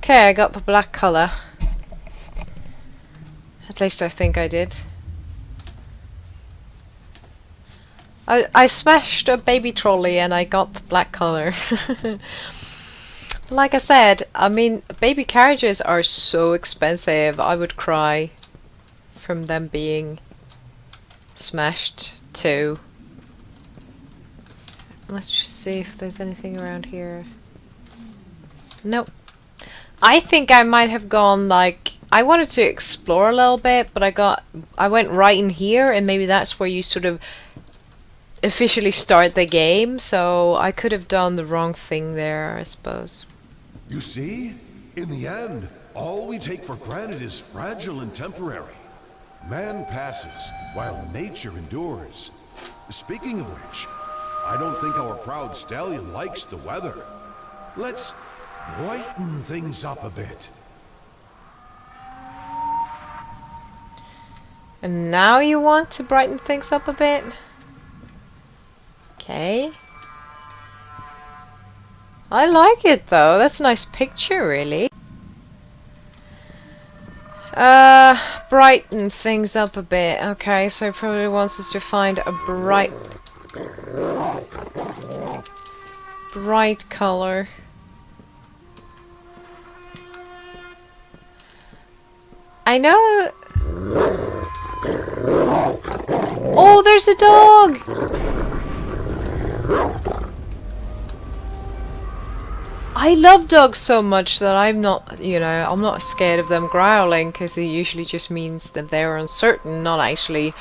Okay, I got the black color. At least I think I did. I smashed a baby trolley and I got the black color. Like I said, I mean, baby carriages are so expensive. I would cry from them being smashed too. Let's just see if there's anything around here. Nope. I think I might have gone like, I wanted to explore a little bit, but I went right in here, and maybe that's where you sort of officially start the game, so I could have done the wrong thing there, I suppose. You see? In the end, all we take for granted is fragile and temporary. Man passes, while nature endures. Speaking of which, I don't think our proud stallion likes the weather. Let's brighten things up a bit. And now you want to brighten things up a bit? Okay. I like it though. That's a nice picture, really. Brighten things up a bit. Okay, so it probably wants us to find a bright color. I know. Oh, there's a dog! I love dogs so much that I'm not, I'm not scared of them growling, because it usually just means that they're uncertain, not actually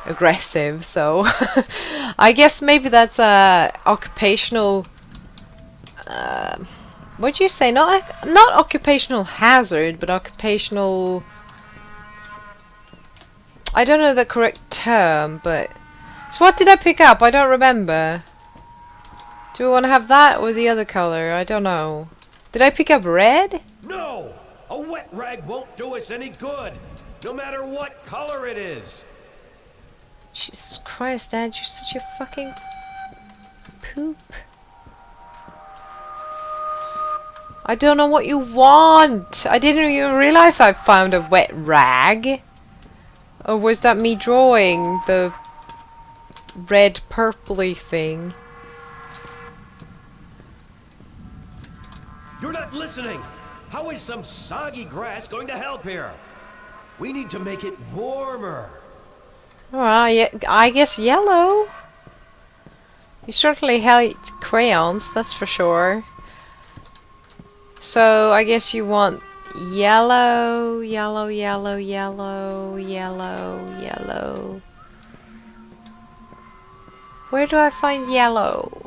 aggressive. So I guess maybe that's a occupational, what'd you say? Not occupational hazard, but occupational, I don't know the correct term, but so what did I pick up? I don't remember. Do we want to have that or the other color? I don't know. Did I pick up red? No! A wet rag won't do us any good, no matter what color it is. Jesus Christ, Dad, you're such a fucking poop. I don't know what you want. I didn't even realize I found a wet rag. Or was that me drawing the red purpley thing? You're not listening! How is some soggy grass going to help here? We need to make it warmer. Alright, yeah, I guess yellow. You certainly hate crayons, that's for sure. So I guess you want yellow, yellow, yellow, yellow, yellow, yellow. Where do I find yellow?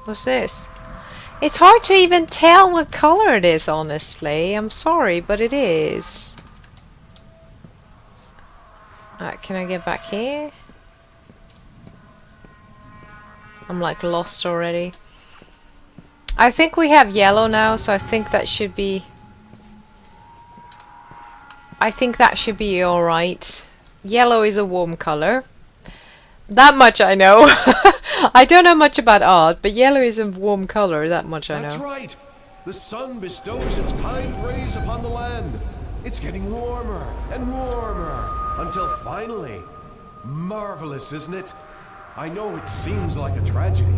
What's this? It's hard to even tell what color it is, honestly. I'm sorry, but it is. Can I get back here? I'm like lost already. I think we have yellow now, so I think that should be... alright. Yellow is a warm color. That much I know. I don't know much about art, but yellow is a warm color, that much I know. That's right! The sun bestows its kind rays upon the land. It's getting warmer and warmer, until finally... Marvelous, isn't it? I know it seems like a tragedy,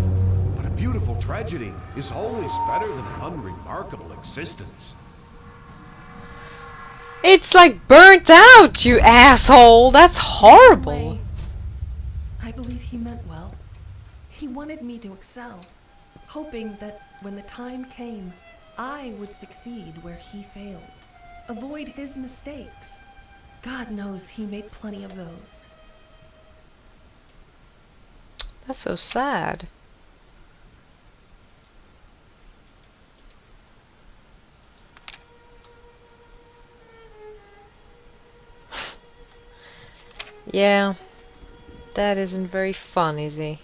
but a beautiful tragedy is always better than an unremarkable existence. It's like burnt out, you asshole! That's horrible! I believe he meant well. He wanted me to excel, hoping that when the time came, I would succeed where he failed. Avoid his mistakes. God knows he made plenty of those. That's so sad. Yeah. Dad isn't very fun, is he?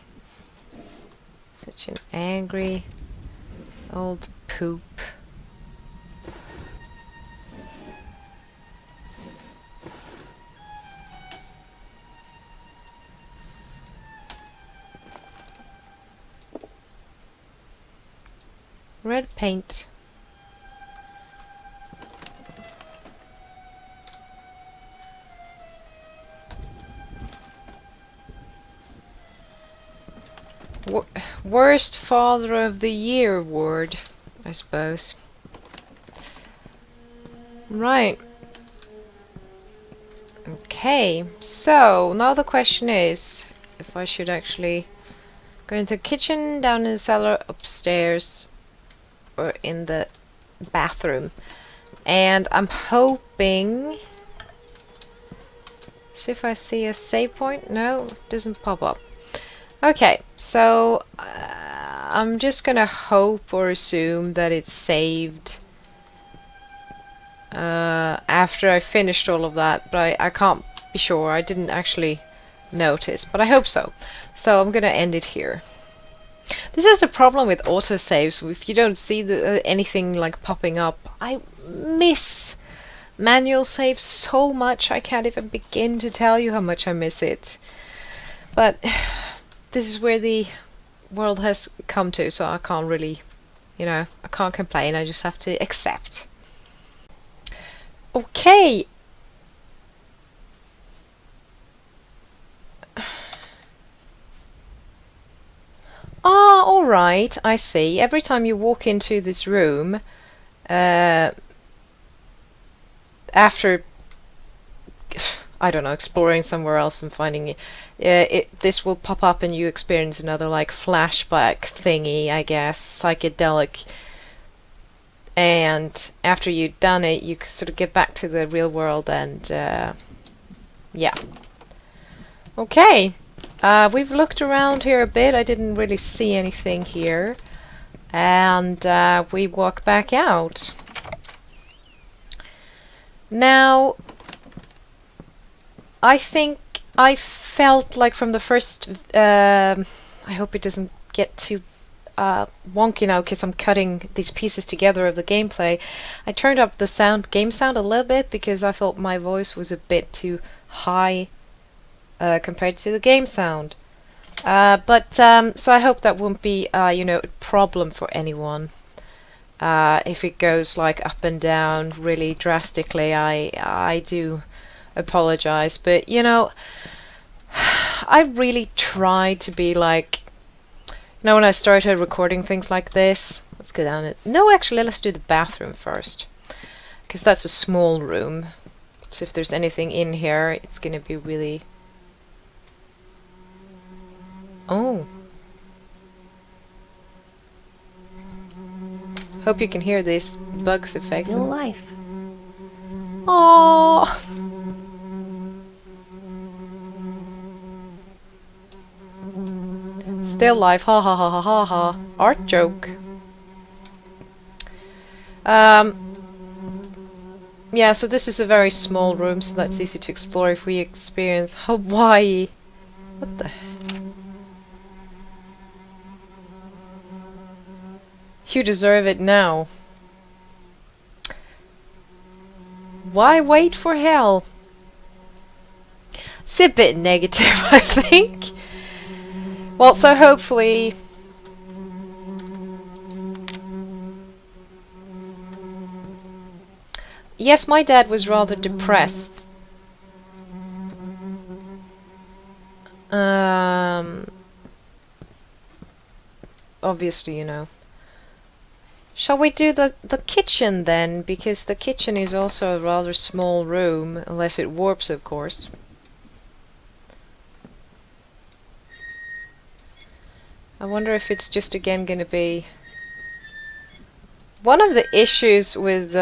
Such an angry old poop. Red paint. Worst Father of the Year award, I suppose. Right. Okay, so now the question is if I should actually go into the kitchen, down in the cellar, upstairs, or in the bathroom. And I'm hoping... See if I see a save point. No, it doesn't pop up. Okay, so I'm just gonna hope or assume that it's saved after I finished all of that, but I can't be sure. I didn't actually notice, but I hope so. So I'm gonna end it here. This is the problem with autosaves. If you don't see anything like popping up, I miss manual saves so much. I can't even begin to tell you how much I miss it. But this is where the world has come to, so I can't really, you know, I can't complain. I just have to accept. Okay. Ah, alright, I see. Every time you walk into this room, after, I don't know, exploring somewhere else and finding it, this will pop up and you experience another, like, flashback thingy, I guess, psychedelic. And after you've done it, you sort of get back to the real world and, yeah. Okay. We've looked around here a bit. I didn't really see anything here. And we walk back out. Now, I think I felt like from the first... I hope it doesn't get too wonky now because I'm cutting these pieces together of the gameplay. I turned up the game sound a little bit because I thought my voice was a bit too high compared to the game sound. So I hope that won't be, you know, a problem for anyone. If it goes like up and down really drastically, I do apologize. But, you know, I really tried to be like, you know, when I started recording things like this, let's go down it. No, actually, let's do the bathroom first. Because that's a small room. So if there's anything in here, it's going to be really... Oh. Hope you can hear these bugs affecting. Still life. Oh. Still life. Ha ha ha ha ha ha. Art joke. Yeah, so this is a very small room, so that's easy to explore if we experience Hawaii. What the? You deserve it now. Why wait for hell? It's a bit negative, I think. Well, so hopefully... Yes, my dad was rather depressed. Obviously, you know. Shall we do the kitchen then? Because the kitchen is also a rather small room, unless it warps, of course. I wonder if it's just again gonna be... One of the issues with...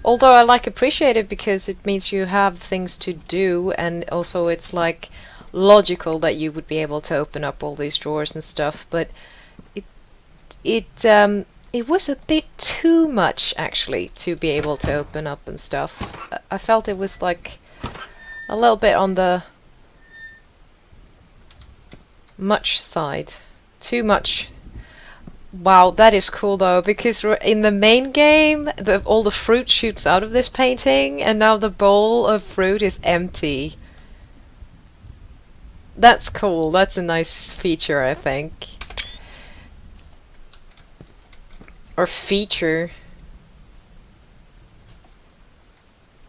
although I appreciate it because it means you have things to do, and also it's like logical that you would be able to open up all these drawers and stuff, but it was a bit too much, actually, to be able to open up and stuff. I felt it was, like, a little bit on the much side. Too much. Wow, that is cool, though, because in the main game, all the fruit shoots out of this painting, and now the bowl of fruit is empty. That's cool. That's a nice feature, I think. Or feature.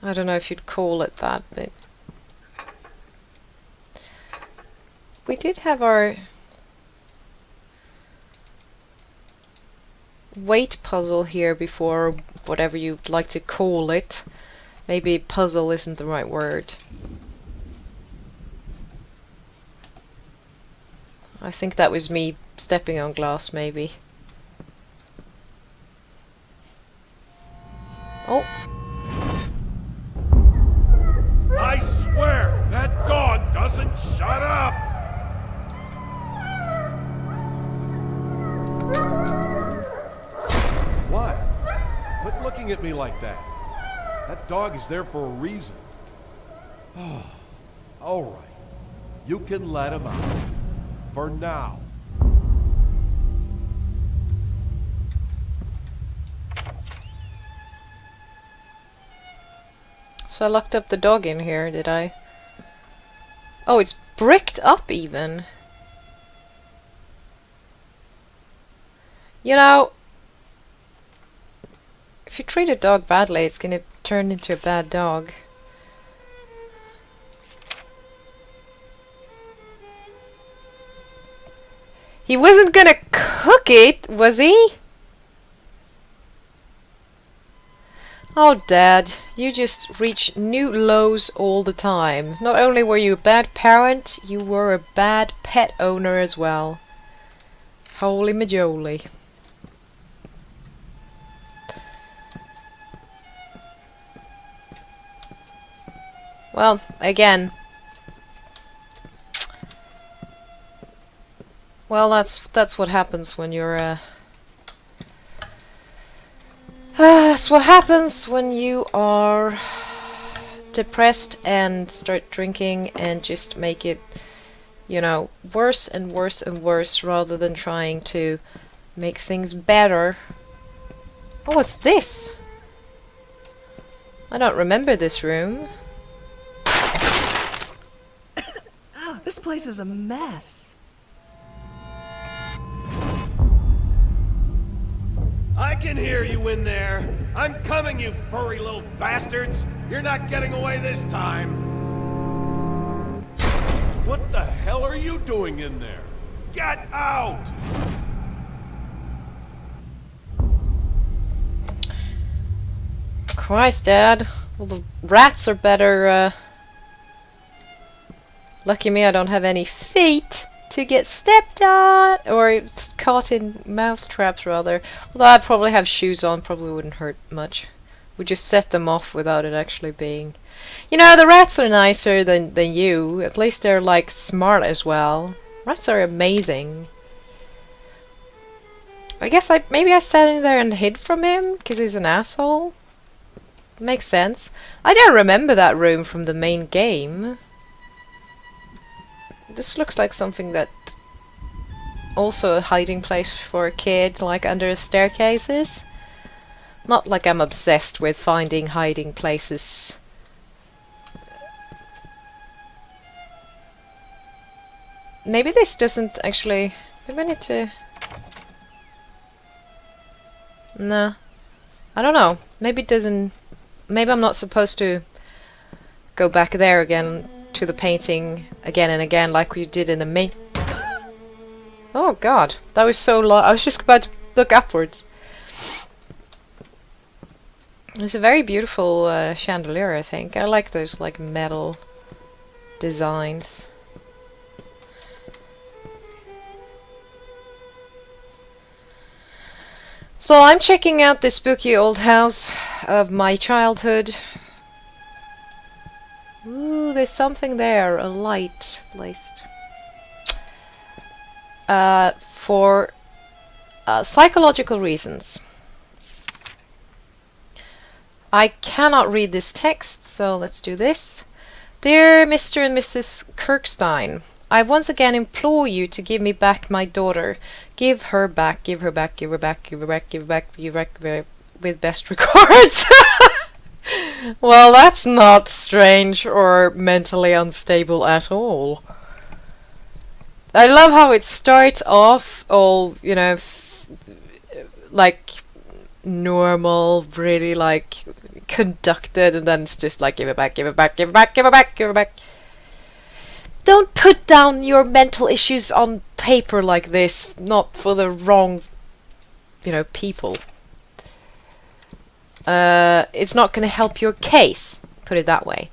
I don't know if you'd call it that, but we did have our weight puzzle here before, whatever you'd like to call it. Maybe puzzle isn't the right word. I think that was me stepping on glass, maybe. Oh. I swear, that dog doesn't shut up! What? Quit looking at me like that. That dog is there for a reason. Oh, all right. You can let him out. For now. So I locked up the dog in here, did I? Oh, it's bricked up even. You know, if you treat a dog badly, it's gonna turn into a bad dog. He wasn't gonna cook it, was he? Oh, Dad, you just reach new lows all the time. Not only were you a bad parent, you were a bad pet owner as well. Holy majoli. Well, again. Well, that's what happens when you're that's what happens when you are depressed and start drinking and just make it, you know, worse and worse and worse rather than trying to make things better. Oh, what's this? I don't remember this room. This place is a mess. I can hear you in there. I'm coming, you furry little bastards. You're not getting away this time. What the hell are you doing in there? Get out! Christ, Dad. Well, the rats are better, Lucky me, I don't have any feet to get stepped on, or caught in mouse traps, rather. Although I'd probably have shoes on, probably wouldn't hurt much. We just set them off without it actually being... You know, the rats are nicer than you. At least they're, like, smart as well. Rats are amazing. I guess maybe I sat in there and hid from him, because he's an asshole. Makes sense. I don't remember that room from the main game. This looks like something that... Also a hiding place for a kid, like under staircases. Not like I'm obsessed with finding hiding places. Maybe this doesn't actually... Maybe I need to... No. I don't know. Maybe it doesn't... Maybe I'm not supposed to go back there again to the painting again and again like we did in the main... Oh god, that was so long. I was just about to look upwards. It's a very beautiful chandelier, I think. I like those like metal designs. So I'm checking out this spooky old house of my childhood. Ooh, there's something there, a light placed. For psychological reasons. I cannot read this text, so let's do this. Dear Mr. and Mrs. Kirkstein, I once again implore you to give me back my daughter. Give her back, give her back, give her back, give her back, give her back, give her back, with best regards. Well, that's not strange or mentally unstable at all. I love how it starts off all, you know, like normal, really like conducted, and then it's just like give it back, give it back, give it back, give it back, give it back. Don't put down your mental issues on paper like this, not for the wrong, you know, people. It's not going to help your case, put it that way.